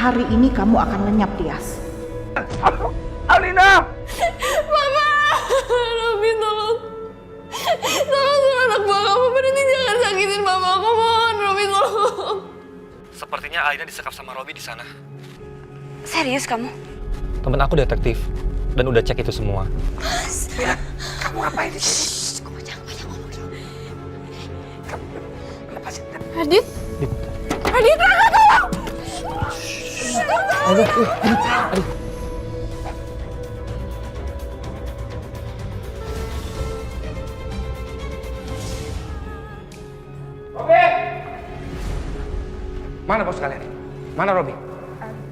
hari ini kamu akan lenyap, Tias. Alina! Mama! Robi, tolong. Tolong suruh anak buah kamu berhenti, jangan sakitin mama. Aku mohon, Robi, tolong. Sepertinya Alina disekap sama Robi di sana. Serius kamu? Temen aku detektif dan udah cek itu semua. Alina, kamu ngapain di sini? Jangan ngomong. Lepasin. Adit? Adit, Raka, tolong! Adit. Robi! Mana bos kalian? Mana Robi?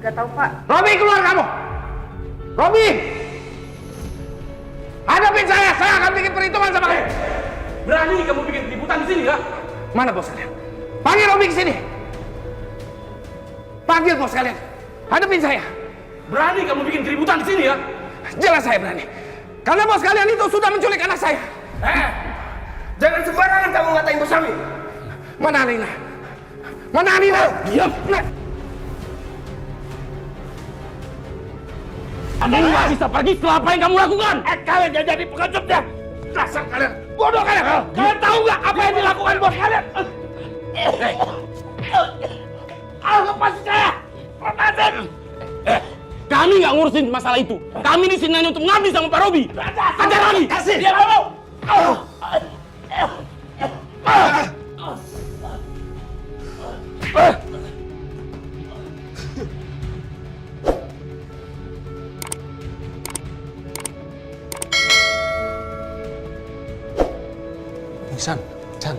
Gak tahu, Pak. Robi, keluar kamu! Robi! Hadapin saya akan bikin perhitungan sama kamu. Berani kamu bikin keributan di sini, ya? Mana bos kalian? Panggil Robi ke sini. Panggil bos kalian. Hadapin saya. Berani kamu bikin keributan di sini, ya? Jelas saya berani. Karena bos kalian itu sudah menculik anak saya. Jangan sembarangan kamu ngatain bos kami. Mana Alina? Mana Alina? Diam! Anda nggak bisa pergi setelah apa yang kamu lakukan. Kalian jangan jadi pengejutnya. Dasar kalian bodoh kalian. Kalian tahu nggak apa yang dilakukan bos kalian? Lepasin saya. Lepasin. Kami nggak ngurusin masalah itu. Kami di sini hanya untuk ngabdi sama Pak Robi. Ajar lagi. Kasih. Dia mau. San, Chan.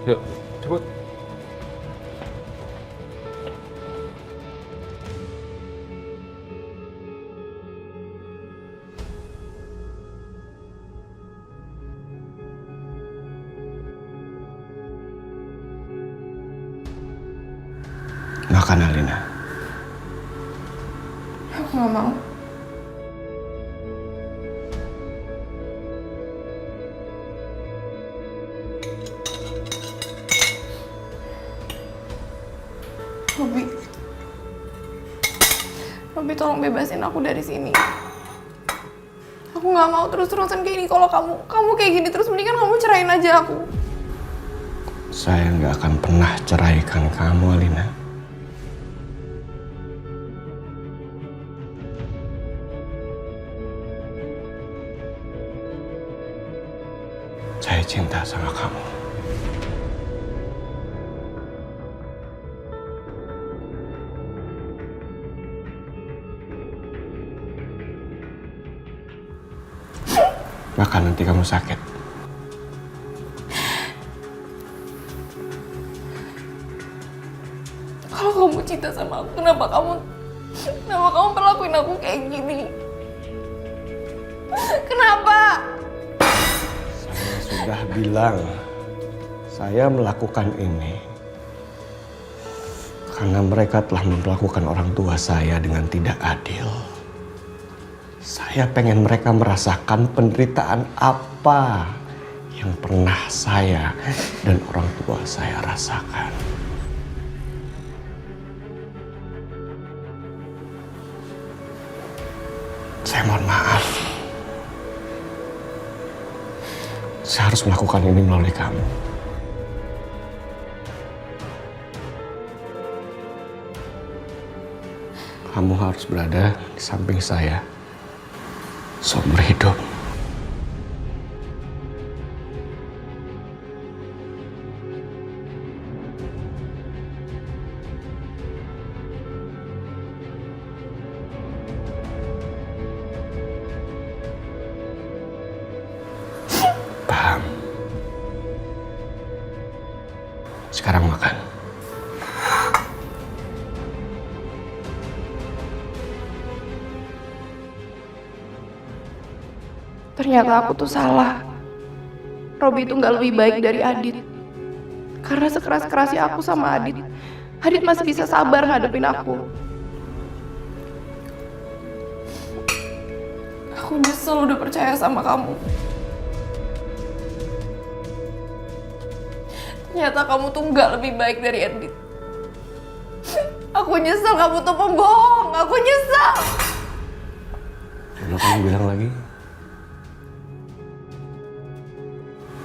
Yuk, cepet. Makan, Alina. Aku nggak mau. Robi, tolong bebasin aku dari sini. Aku nggak mau terus-terusan kayak ini. Kalau kamu kayak gini terus, mendingan kamu cerain aja aku. Saya nggak akan pernah ceraikan kamu, Alina. Saya cinta sama kamu. Bahkan nanti kamu sakit. Kalau kamu cinta sama aku, kenapa kamu perlakuin aku kayak gini? Kenapa? Saya sudah bilang, saya melakukan ini karena mereka telah memperlakukan orang tua saya dengan tidak adil. Saya pengen mereka merasakan penderitaan apa yang pernah saya dan orang tua saya rasakan. Saya mohon maaf. Saya harus melakukan ini melalui kamu. Kamu harus berada di samping saya seumur hidup. Paham? Sekarang makan. Ternyata aku tuh salah. Robi itu nggak lebih baik dari Adit. Karena sekeras-kerasnya aku sama Adit, Adit masih bisa sabar ngadepin aku. Aku nyesel udah percaya sama kamu. Ternyata kamu tuh nggak lebih baik dari Adit. Aku nyesel kamu tuh pembohong. Aku nyesel. Coba kamu bilang lagi.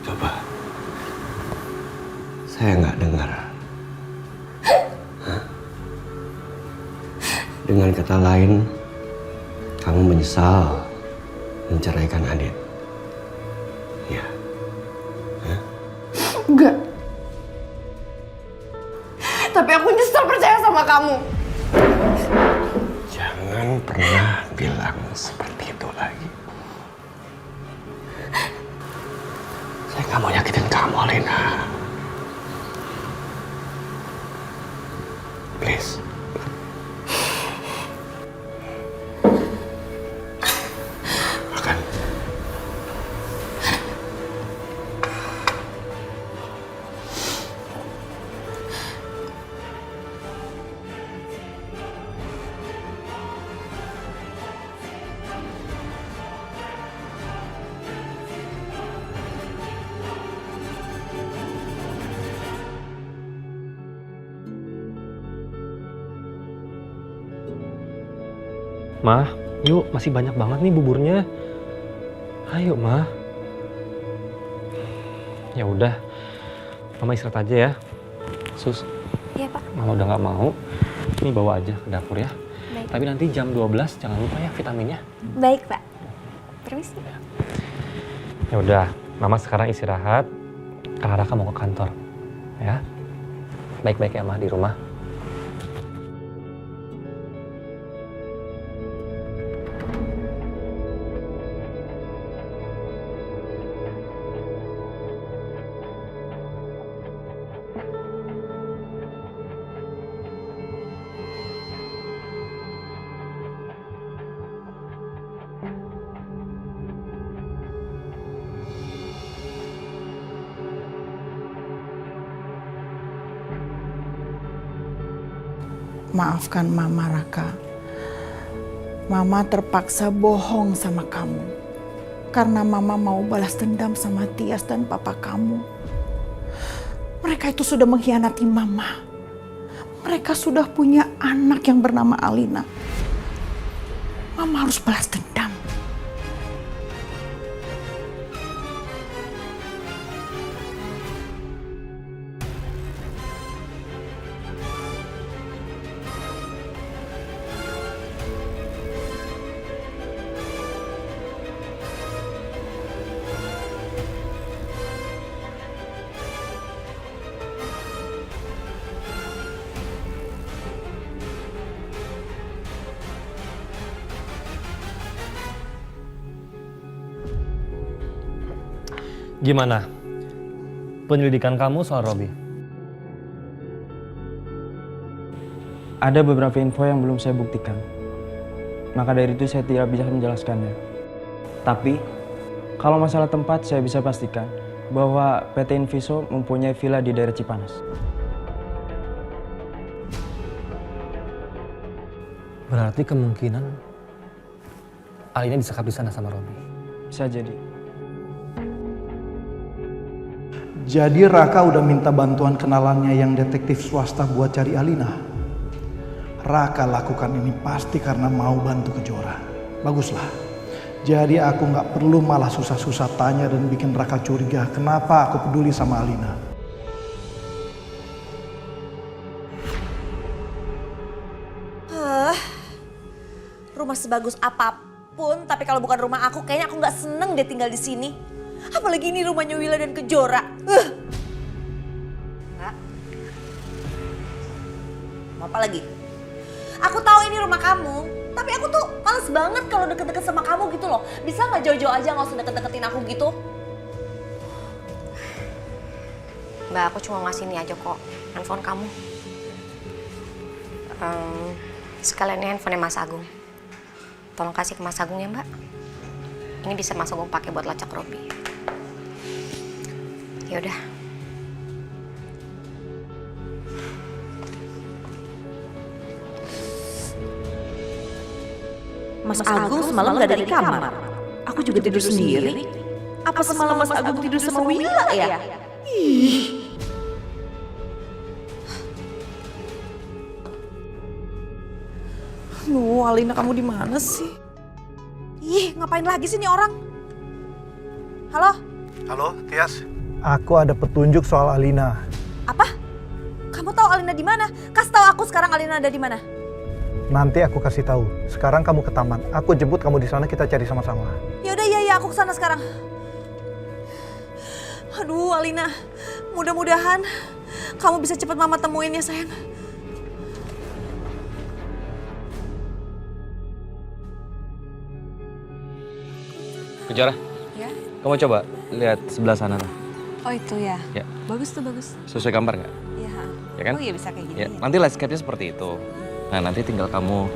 Coba. Saya nggak dengar. Hah? Dengan kata lain, kamu menyesal menceraikan Adit. Iya. Hah? Enggak. Tapi aku nyesel percaya sama kamu. Jangan pernah bilang seperti itu lagi. Saya nggak mau nyakitin kamu, Alina. Please. Makan. Mah, yuk, masih banyak banget nih buburnya. Ayo, Mah. Ya udah, Mama istirahat aja ya. Sus. Iya, Pak. Mama udah nggak mau. Ini bawa aja ke dapur ya. Baik. Tapi nanti jam 12 jangan lupa ya vitaminnya. Baik, Pak. Permisi. Ya udah, Mama sekarang istirahat. Karena Raka mau ke kantor. Ya. Baik-baik ya, Mah, di rumah. Maafkan Mama, Raka. Mama terpaksa bohong sama kamu. Karena Mama mau balas dendam sama Tias dan papa kamu. Mereka itu sudah mengkhianati Mama. Mereka sudah punya anak yang bernama Alina. Mama harus balas dendam. Gimana penyelidikan kamu soal Robi? Ada beberapa info yang belum saya buktikan. Maka dari itu saya tidak bisa menjelaskannya. Tapi, kalau masalah tempat saya bisa pastikan bahwa PT Inviso mempunyai villa di daerah Cipanas. Berarti kemungkinan Alina disekap di sana sama Robi. Bisa jadi. Jadi Raka udah minta bantuan kenalannya yang detektif swasta buat cari Alina. Raka lakukan ini pasti karena mau bantu Kejora. Baguslah. Jadi aku nggak perlu malah susah-susah tanya dan bikin Raka curiga kenapa aku peduli sama Alina. Rumah sebagus apapun, tapi kalau bukan rumah aku, kayaknya aku nggak seneng deh tinggal di sini. Apalagi ini rumahnya Willa dan Kejora. Mbak. Mau apa lagi? Aku tahu ini rumah kamu, tapi aku tuh males banget kalau deket-deket sama kamu gitu loh. Bisa nggak jauh-jauh aja, nggak usah deket-deketin aku gitu? Mbak, aku cuma ngasih ini aja kok, handphone kamu. Sekalian ini handphonenya Mas Agung. Tolong kasih ke Mas Agung ya, Mbak. Ini bisa Mas Agung pakai buat lacak Robi. Yaudah. Mas Agung semalam nggak ada di kamar. Aku juga tidur sendiri. Apa semalam Mas Agung tidur sama Willa ya? Ih. Alina kamu di mana sih? Ih, ngapain lagi sih nih orang? Halo? Halo, Tias. Aku ada petunjuk soal Alina. Apa? Kamu tahu Alina di mana? Kasih tahu aku sekarang Alina ada di mana. Nanti aku kasih tahu. Sekarang kamu ke taman. Aku jemput kamu di sana, kita cari sama-sama. Yaudah, iya, aku kesana sekarang. Aduh, Alina. Mudah-mudahan kamu bisa cepat mama temuin ya, sayang. Kejora, Ya? kamu coba lihat sebelah sana. Oh itu ya? Ya. Bagus tuh, bagus. Sesuai gambar nggak? Iya. Ya kan? Oh iya bisa kayak gini. Ya, nanti landscape-nya seperti itu. Nah, nanti tinggal kamu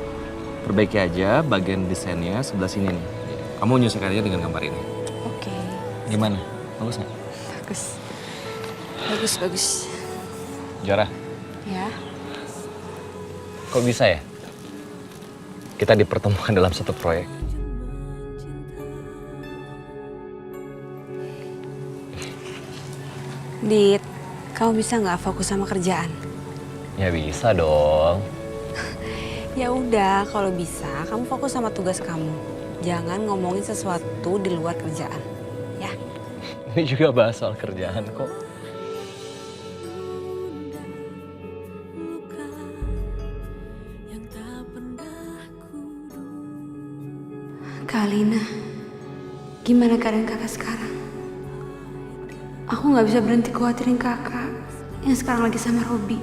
perbaiki aja bagian desainnya sebelah sini nih. Kamu menyesuaikannya dengan gambar ini. Oke. Gimana? Bagus nggak? Bagus. Bagus, bagus. Jora, Ya? kok bisa ya? Kita dipertemukan dalam satu proyek. Dit, kamu bisa nggak fokus sama kerjaan? Ya bisa dong. Ya udah, kalau bisa kamu fokus sama tugas kamu. Jangan ngomongin sesuatu di luar kerjaan. Ya? Ini juga bahas soal kerjaan kok. Kak Alina, gimana keadaan kakak sekarang? Aku nggak bisa berhenti khawatirin kakak yang sekarang lagi sama Robi.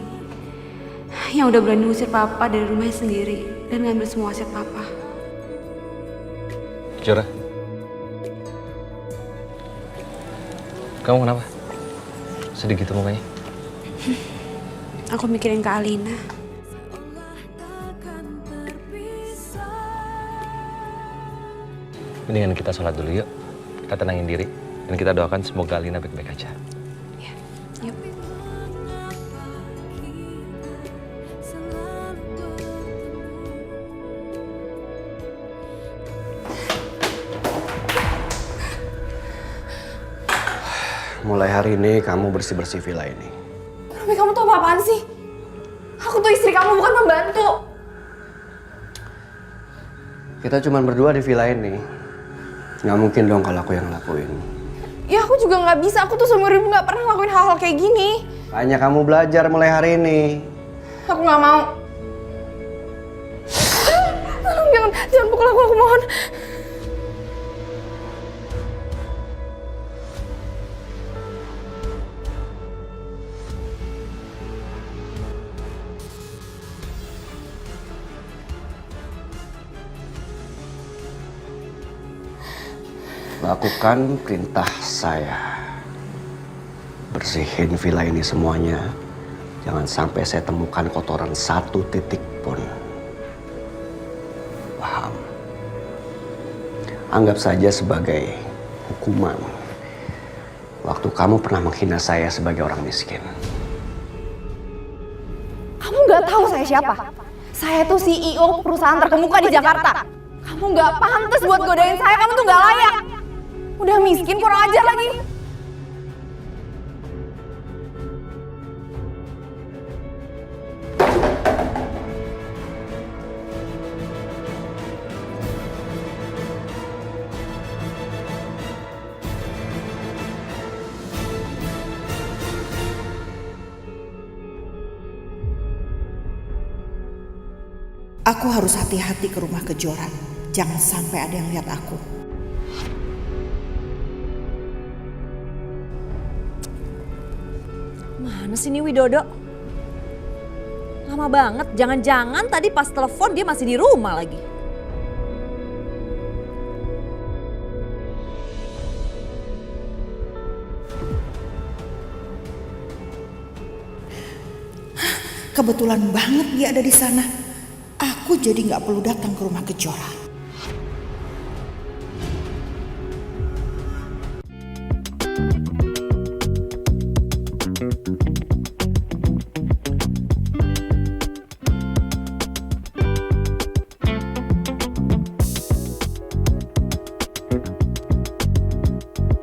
Yang udah berani ngusir papa dari rumahnya sendiri dan ngambil semua aset papa. Jora, kamu kenapa? Sedih gitu mukanya? Aku mikirin Kak Alina. Mendingan kita sholat dulu yuk. Kita tenangin diri. Dan kita doakan semoga Alina baik-baik aja. Ya, yuk. Mulai hari ini kamu bersih-bersih villa ini. Robi, kamu tuh apa-apaan sih? Aku tuh istri kamu, bukan pembantu. Kita cuma berdua di villa ini. Nggak mungkin dong kalau aku yang ngelakuin. Ya aku juga nggak bisa, aku tuh seumur hidup nggak pernah ngelakuin hal-hal kayak gini. Hanya kamu belajar mulai hari ini. Aku nggak mau. Tolong jangan pukul aku mohon. Lakukan perintah saya. Bersihin villa ini semuanya. Jangan sampai saya temukan kotoran satu titik pun. Paham? Anggap saja sebagai hukuman. Waktu kamu pernah menghina saya sebagai orang miskin. Kamu nggak tahu saya siapa? Saya tuh CEO perusahaan terkemuka di Jakarta. Kamu nggak pantas buat godain saya, kamu tuh nggak layak. Udah miskin, kurang ajar lagi. Aku harus hati-hati ke rumah Kejora. Jangan sampai ada yang lihat aku. Mana sih ini Widodo? Lama banget, jangan-jangan tadi pas telepon dia masih di rumah lagi. Kebetulan banget dia ada di sana. Aku jadi nggak perlu datang ke rumah Kejora.